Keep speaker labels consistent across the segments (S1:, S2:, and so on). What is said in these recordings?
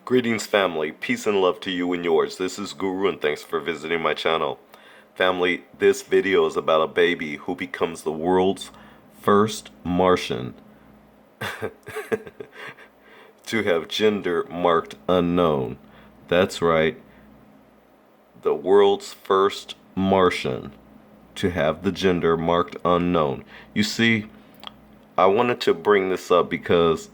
S1: Greetings, family. Peace and love to you and yours. This is Guru, and thanks for visiting my channel. Family, this video is about a baby who becomes the world's first Martian to have gender marked unknown. That's right, the world's first Martian to have the gender marked unknown. You see, I wanted to bring this up because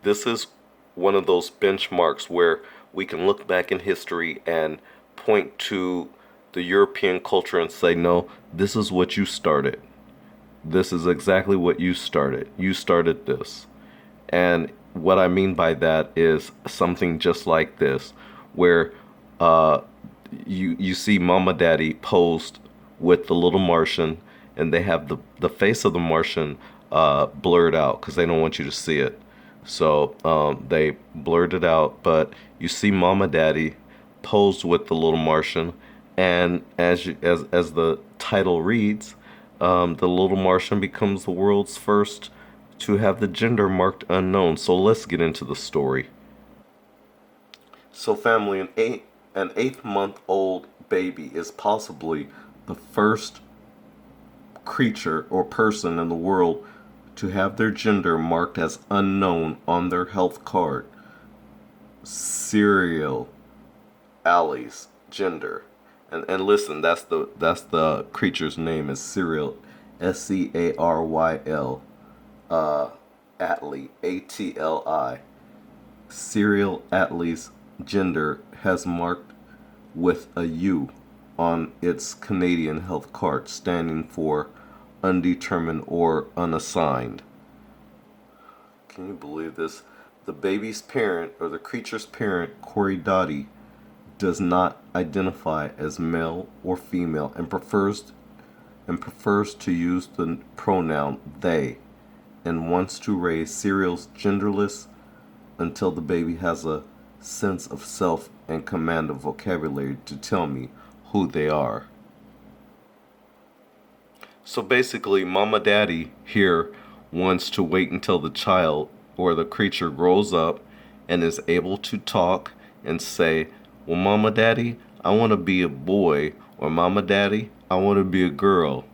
S1: this is one of those benchmarks where we can look back in history and point to the European culture and say, no, this is what you started. This is exactly what you started. You started this. And what I mean by that is something just like this, where you see Mama Daddy posed with the little Martian, and they have the face of the Martian blurred out because they don't want you to see it. So they blurred it out, but you see Mama Daddy posed with the little Martian, and as the title reads, the little Martian becomes the world's first to have the gender marked unknown. So let's get into the story. So family, an 8-month-old baby is possibly the first creature or person in the world to have their gender marked as unknown on their health card. Serial Allie's gender. And listen, that's the creature's name is Serial, Caryl, Atlee, Atli. Serial Atley's gender has marked with a U on its Canadian health card, standing for undetermined or unassigned. Can you believe this? The baby's parent, or the creature's parent, Corey Dottie, does not identify as male or female and prefers to use the pronoun they, and wants to raise Serial's genderless until the baby has a sense of self and command of vocabulary to tell me who they are. So basically, Mama Daddy here wants to wait until the child or the creature grows up and is able to talk and say, well, Mama Daddy, I want to be a boy, or Mama Daddy, I want to be a girl.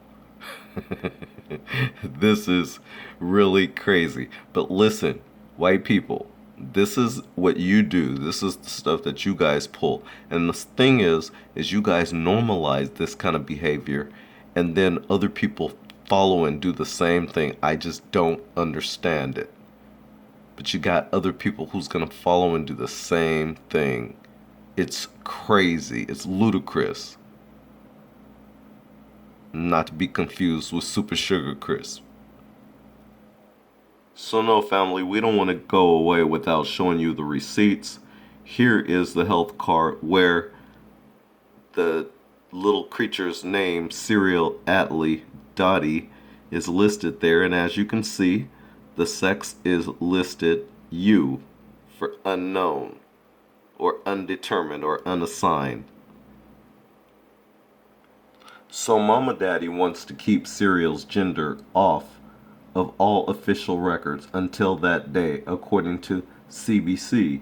S1: This is really crazy. But listen, white people, this is what you do. This is the stuff that you guys pull. And the thing is you guys normalize this kind of behavior, and then other people follow and do the same thing. I just don't understand it. But you got other people who's gonna follow and do the same thing. It's crazy. It's ludicrous. Not to be confused with Super Sugar Crisp. So no, family, we don't want to go away without showing you the receipts. Here is the health card where the little creature's name, Serial Atlee Dottie, is listed there, and as you can see, the sex is listed U for unknown or undetermined or unassigned. So Mama Daddy wants to keep Serial's gender off of all official records until that day, according to CBC.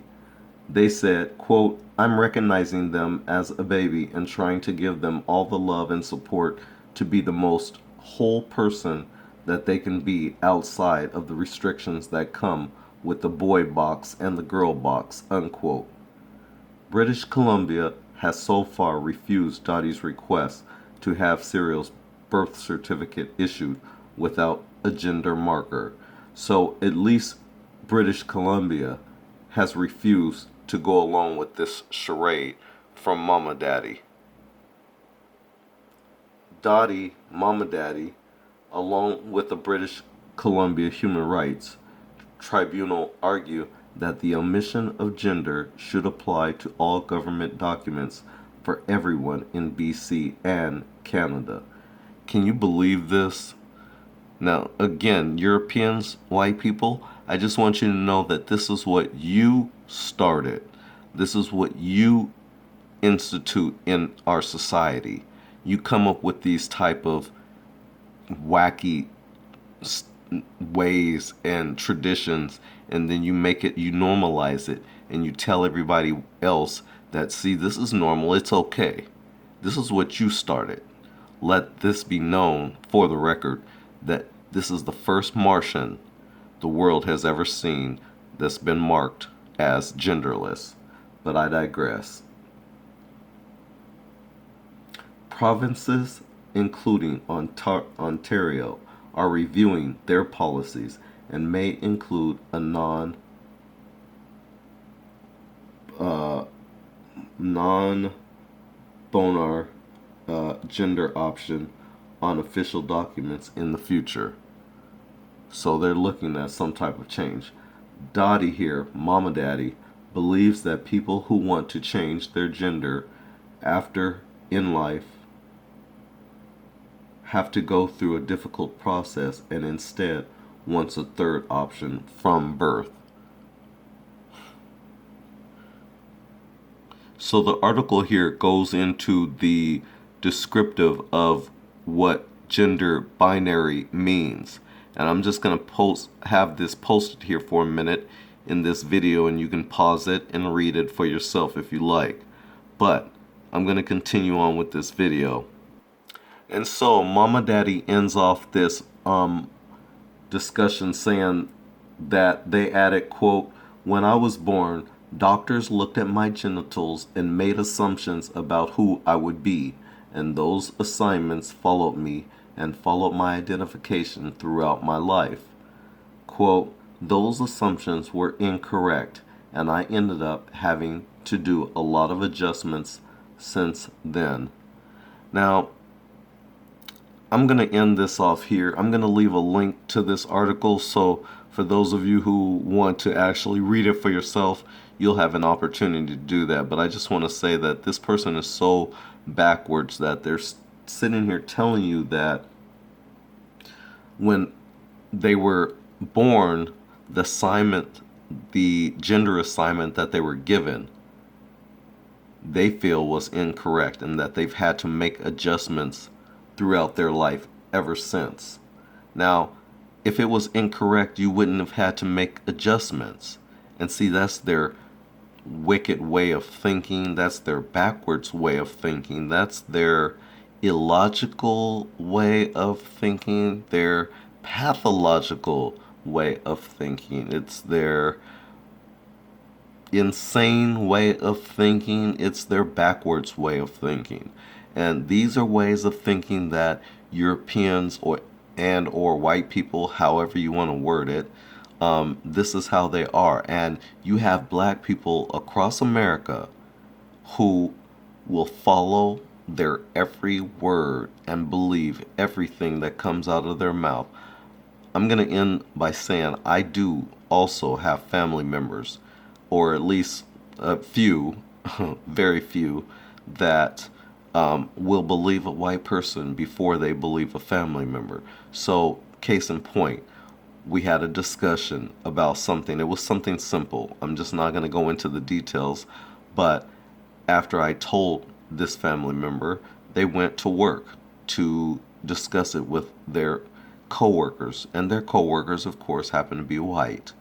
S1: They said, quote, I'm recognizing them as a baby and trying to give them all the love and support to be the most whole person that they can be outside of the restrictions that come with the boy box and the girl box, unquote. British Columbia has so far refused Dottie's request to have Serial's birth certificate issued without a gender marker. So at least British Columbia has refused to go along with this charade from Mama Daddy. Dottie, Mama Daddy, along with the British Columbia Human Rights Tribunal, argue that the omission of gender should apply to all government documents for everyone in BC and Canada. Can you believe this? Now, again, Europeans, white people, I just want you to know that this is what you started. This is what you institute in our society. You come up with these type of wacky ways and traditions, and then you make it, you normalize it, and you tell everybody else that, see, this is normal, it's okay. This is what you started. Let this be known for the record that this is the first Martian the world has ever seen that's been marked as genderless. But I digress. Provinces, including Ontario, are reviewing their policies and may include a non-bonar gender option on official documents in the future. So they're looking at some type of change. Dottie here, Mama Daddy, believes that people who want to change their gender after in life have to go through a difficult process and instead wants a third option from birth. So the article here goes into the descriptive of what gender binary means. And I'm just going to have this posted here for a minute in this video, and you can pause it and read it for yourself if you like. But I'm going to continue on with this video. And so Mama Daddy ends off this discussion saying that they added, quote, "When I was born, doctors looked at my genitals and made assumptions about who I would be, and those assignments followed me and followed my identification throughout my life. Quote, those assumptions were incorrect, and I ended up having to do a lot of adjustments since then." Now, I'm going to end this off here. I'm going to leave a link to this article, so for those of you who want to actually read it for yourself, you'll have an opportunity to do that. But I just want to say that this person is so backwards that they're sitting here telling you that when they were born, the gender assignment that they were given, they feel was incorrect, and that they've had to make adjustments throughout their life ever since. Now, if it was incorrect, you wouldn't have had to make adjustments. And see, that's their wicked way of thinking. That's their backwards way of thinking. That's their illogical way of thinking. Their pathological way of thinking. It's their insane way of thinking. It's their backwards way of thinking. And these are ways of thinking that Europeans or white people, however you want to word it, this is how they are. And you have black people across America who will follow their every word and believe everything that comes out of their mouth. I'm going to end by saying I do also have family members, or at least a few, very few, that will believe a white person before they believe a family member. So, case in point, we had a discussion about something. It was something simple. I'm just not going to go into the details, but after I told this family member, they went to work to discuss it with their coworkers, and their coworkers, of course, happen to be white.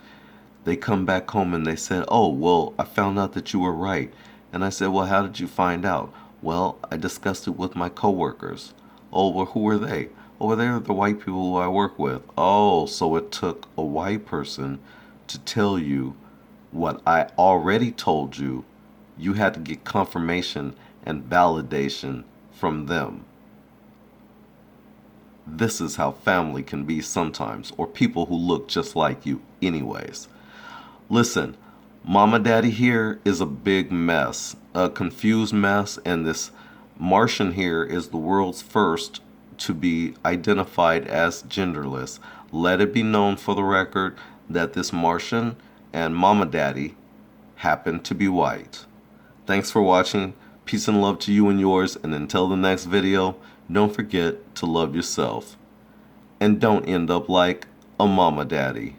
S1: They come back home and they said, "Oh, well, I found out that you were right." And I said, "Well, how did you find out?" "Well, I discussed it with my coworkers." "Oh, well, who were they?" "Oh, well, they're the white people who I work with." "Oh, so it took a white person to tell you what I already told you. You had to get confirmation and validation from them." This is how family can be sometimes, or people who look just like you anyways. Listen, Mama Daddy here is a big mess, a confused mess, and this Martian here is the world's first to be identified as genderless. Let it be known for the record that this Martian and Mama Daddy happen to be white. Thanks for watching. Peace and love to you and yours, and until the next video, don't forget to love yourself. And don't end up like a Mama Daddy.